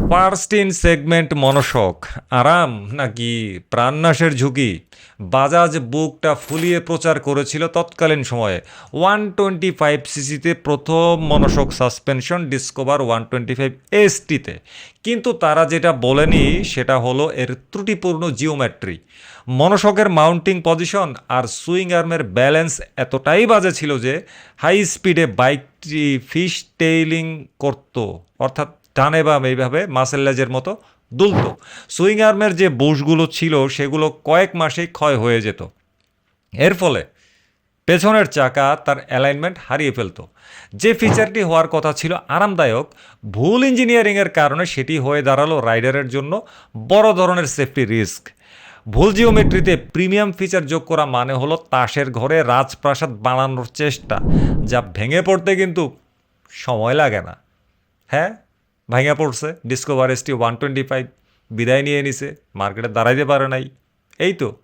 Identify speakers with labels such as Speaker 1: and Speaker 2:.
Speaker 1: First in segment monoshock, আরাম নাকি প্রাণনাশের ঝুঁকি? বাজাজ বুকটা ফুলিয়ে প্রচার করেছিল তৎকালীন সময়ে 125 সিসিতে প্রথম মনোশক সাসপেনশন ডিসকভার 125 STতে। কিন্তু তারা যেটা বলেনি সেটা হলো এর ত্রুটিপূর্ণ জিওমেট্রি। মনোশকের মাউন্টিং পজিশন আর সুইং আর্মের ব্যালেন্স এতটাই বাজে ছিল যে হাই স্পিডে বাইকটি ফিশ টেইলিং করতো, অর্থাৎ ডানে বাম এইভাবে মাসেল লেজের মতো দুলত। সুইং আর্মের যে বুশগুলো ছিল সেগুলো কয়েক মাসেই ক্ষয় হয়ে যেত। এর ফলে পেছনের চাকা তার অ্যালাইনমেন্ট হারিয়ে ফেলতো। যে ফিচারটি হওয়ার কথা ছিল আরামদায়ক, ভুল ইঞ্জিনিয়ারিংয়ের কারণে সেটি হয়ে দাঁড়ালো রাইডারের জন্য বড় ধরনের সেফটি রিস্ক। ভুল জিওমেট্রিতে প্রিমিয়াম ফিচার যোগ করা মানে হলো তাসের ঘরে রাজপ্রাসাদ বানানোর চেষ্টা, যা ভেঙে পড়তে কিন্তু সময় লাগে না। হ্যাঁ, ভাঙা পড়ছে। ডিসকভার ST 125 বিদায় নিয়ে নিছে, মার্কেটে দাঁড়াইতে পারে নাই। এই তো।